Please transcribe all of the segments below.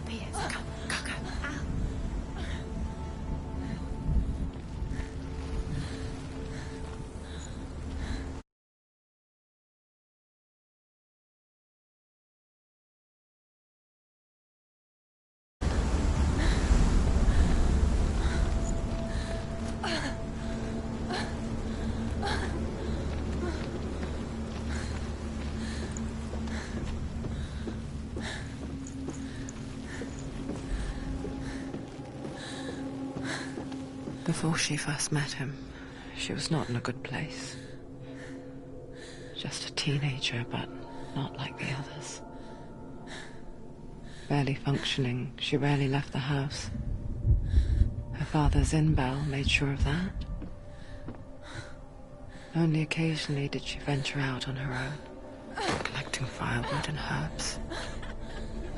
Piers, go. Ow. Before she first met him, she was not in a good place. Just a teenager, but not like the others. Barely functioning, she rarely left the house. Her father's in-bell made sure of that. Only occasionally did she venture out on her own, collecting firewood and herbs.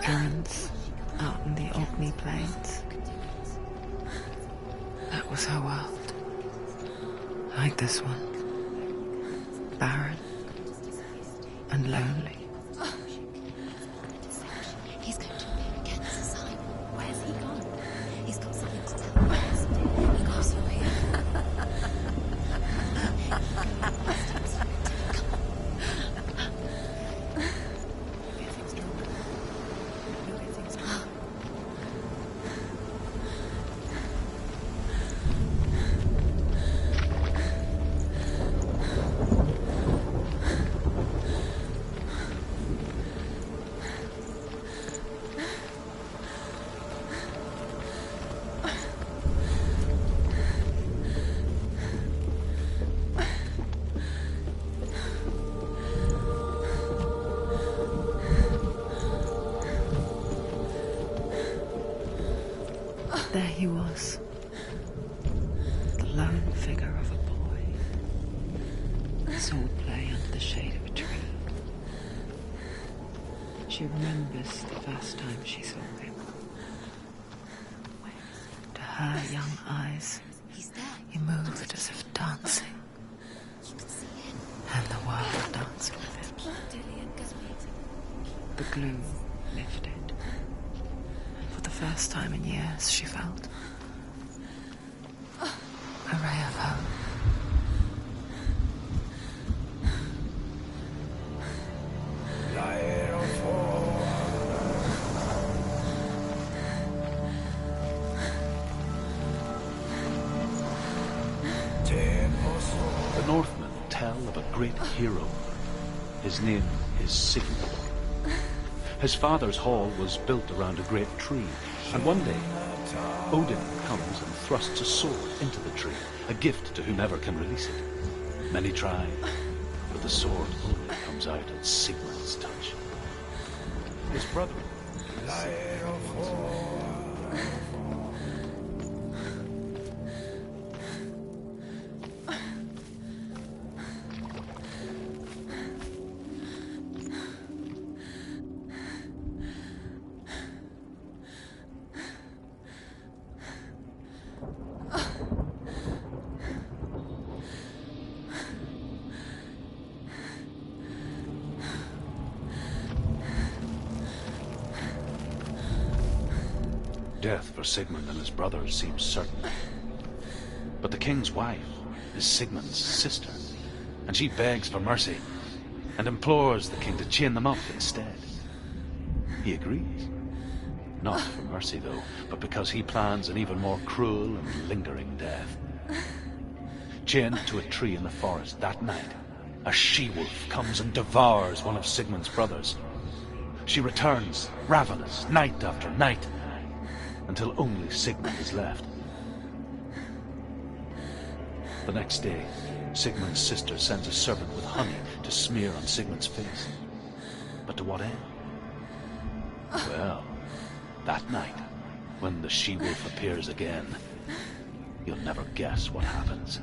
Errands out in the Orkney Plains. That was her world. Like this one. Barren and lonely. He's going to appear again as a sign. Where's he gone? He's got something to tell me, hasn't he? Of course you're here. There he was, the lone figure of a boy, swordplay under the shade of a tree. She remembers the first time she saw him. To her young eyes, he moved as if dancing, and the world danced with him. The gloom lifted. For the first time in years, she felt a ray of hope. The Northmen tell of a great hero. His name is Sigmund. His father's hall was built around a great tree, and one day Odin comes and thrusts a sword into the tree, a gift to whomever can release it. Many try, but the sword only comes out at Sigmund's touch. His brother. Death for Sigmund and his brothers seems certain. But the king's wife is Sigmund's sister, and she begs for mercy and implores the king to chain them up instead. He agrees. Not for mercy, though, but because he plans an even more cruel and lingering death. Chained to a tree in the forest that night, a she-wolf comes and devours one of Sigmund's brothers. She returns, ravenous, night after night, until only Sigmund is left. The next day, Sigmund's sister sends a servant with honey to smear on Sigmund's face. But to what end? Well, that night, when the she-wolf appears again, you'll never guess what happens.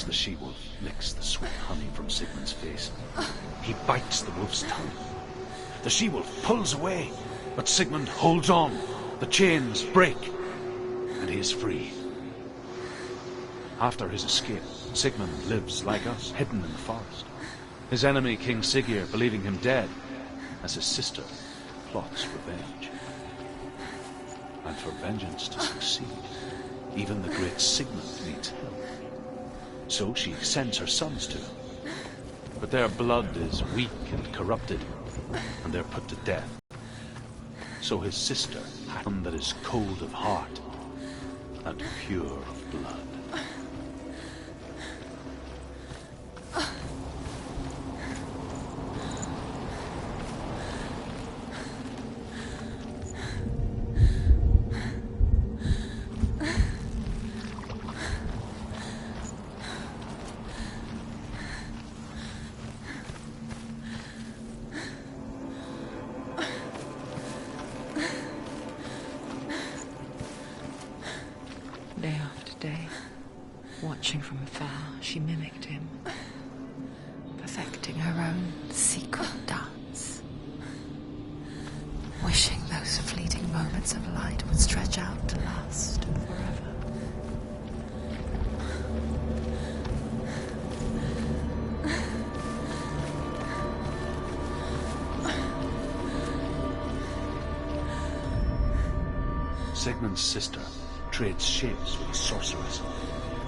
as the she-wolf licks the sweet honey from Sigmund's face. He bites the wolf's tongue. The she-wolf pulls away, but Sigmund holds on. The chains break, and he is free. After his escape, Sigmund lives like us, hidden in the forest. His enemy, King Siggeir, believing him dead, as his sister plots revenge. And for vengeance to succeed, even the great Sigmund needs help. So she sends her sons to him. But their blood is weak and corrupted, and they're put to death. So his sister, one that is cold of heart and pure of blood. Day after day, watching from afar, she mimicked him, perfecting her own secret dance, wishing those fleeting moments of light would stretch out to last forever. Sigmund's sister trades shapes with a sorceress,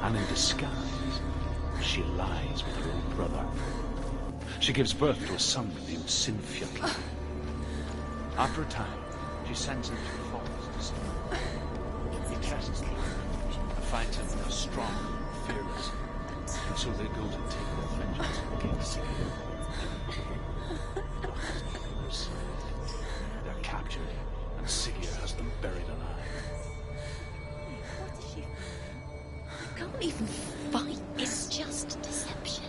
and in disguise, she lies with her own brother. She gives birth to a son named Sinfjotli. After a time, she sends him to the forest to study. He tests him and finds him strong and fearless, and so they go to take their vengeance against Siggeir. They're captured, and Siggeir has them buried alive. Can't even fight. It's just deception.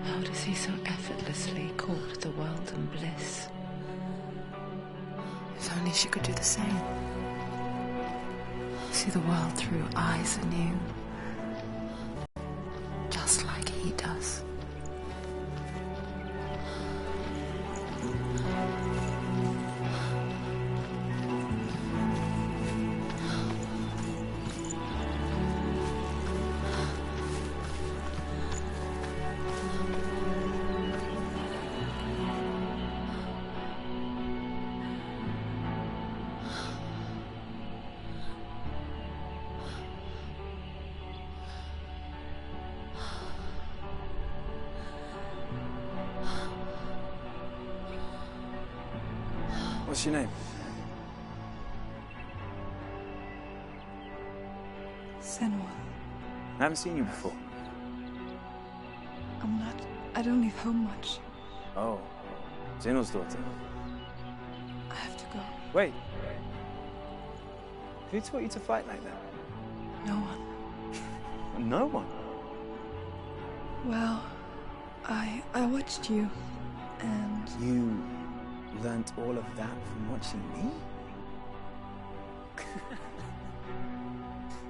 How does he so effortlessly court the world and bliss? If only she could do the same. See the world through eyes anew, just like he does. What's your name? Senua. I haven't seen you before. I don't leave home much. Oh, Zenua's daughter. I have to go. Wait. Who taught you to fight like that? No one. No one? Well, I watched you, and You learnt all of that from watching me?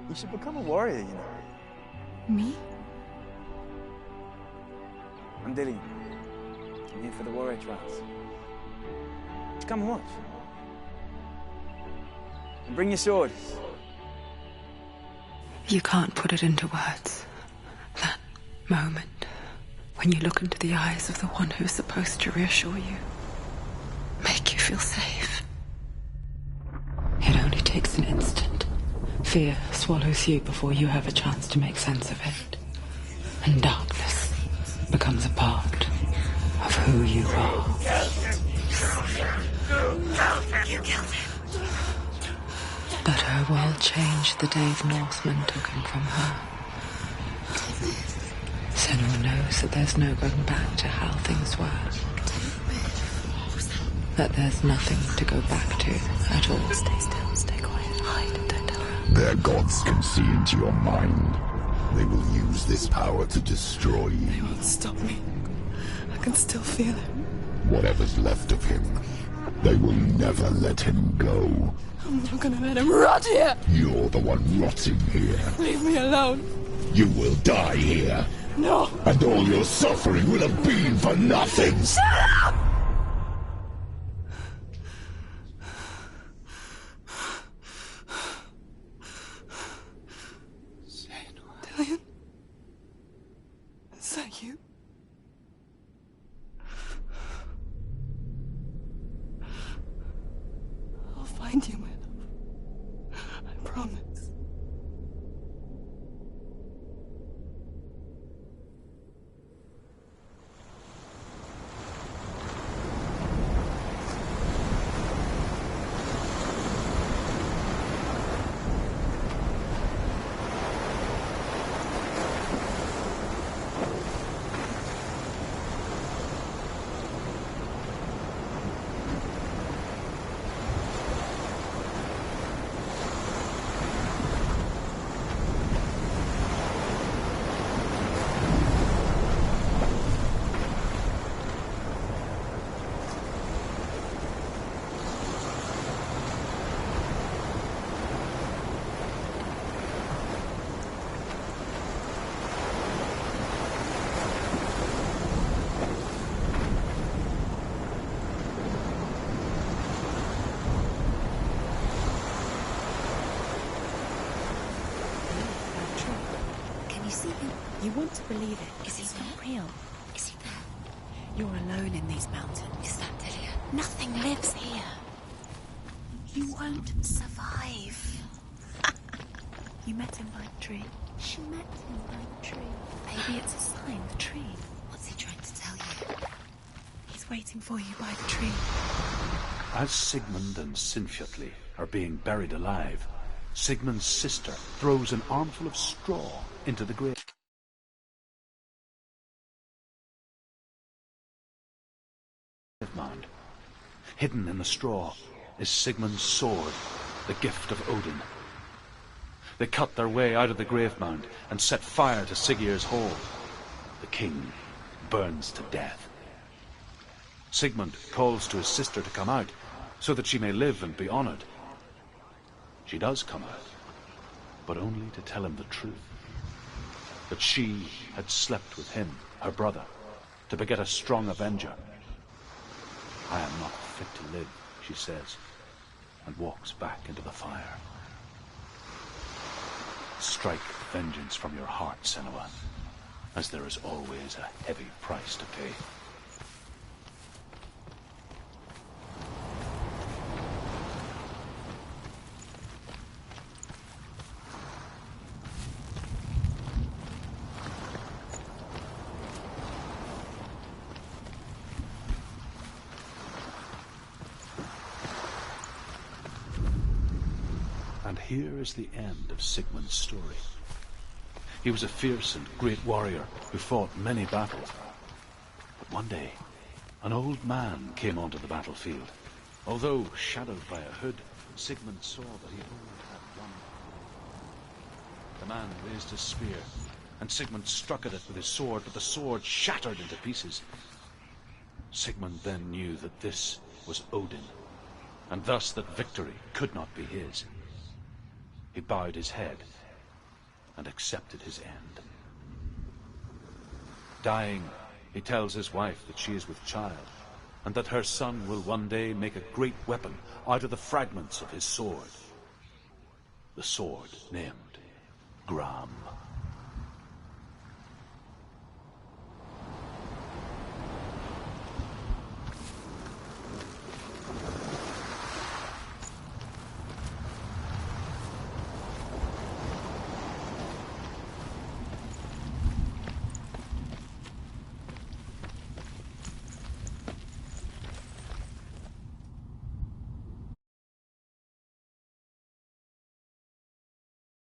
You should become a warrior, you know. me? I'm Dillian. I'm here for the warrior trials. Just come and watch. And bring your sword. You can't put it into words. That moment when you look into the eyes of the one who's supposed to reassure you, make you feel safe. It only takes an instant. Fear swallows you before you have a chance to make sense of it. And darkness becomes a part of who you are. You killed him. But her world changed the day the Norsemen took him from her. Senua knows that there's no going back to how things were. That there's nothing to go back to at all. Stay still, stay quiet, hide, don't tell her. Their gods can see into your mind. They will use this power to destroy you. They won't stop me. I can still feel it. Whatever's left of him, they will never let him go. I'm not gonna let him rot here! You're the one rotting here. Leave me alone! You will die here. No! And all your suffering will have been for nothing. Shut up! Dillion? Is that you? I'll find you, my love. I promise. You want to believe it, because he's not real. Is he there? You're alone in these mountains. Is that Dillion? Nothing lives here. You won't survive. You met him by the tree. She met him by the tree. Maybe it's a sign, the tree. What's he trying to tell you? He's waiting for you by the tree. As Sigmund and Sinfjotli are being buried alive, Sigmund's sister throws an armful of straw into the grave mound. Hidden in the straw is Sigmund's sword, the gift of Odin. They cut their way out of the grave mound and set fire to Siggeir's hall. The king burns to death. Sigmund calls to his sister to come out so that she may live and be honored. She does come out, but only to tell him the truth. That she had slept with him, her brother, to beget a strong avenger. I am not fit to live, she says, and walks back into the fire. Strike vengeance from your heart, Senua, as there is always a heavy price to pay. And here is the end of Sigmund's story. He was a fierce and great warrior who fought many battles. But one day, an old man came onto the battlefield. Although shadowed by a hood, Sigmund saw that he only had one. The man raised his spear, and Sigmund struck at it with his sword, but the sword shattered into pieces. Sigmund then knew that this was Odin, and thus that victory could not be his. He bowed his head and accepted his end. Dying, he tells his wife that she is with child, and that her son will one day make a great weapon out of the fragments of his sword. The sword named Gram.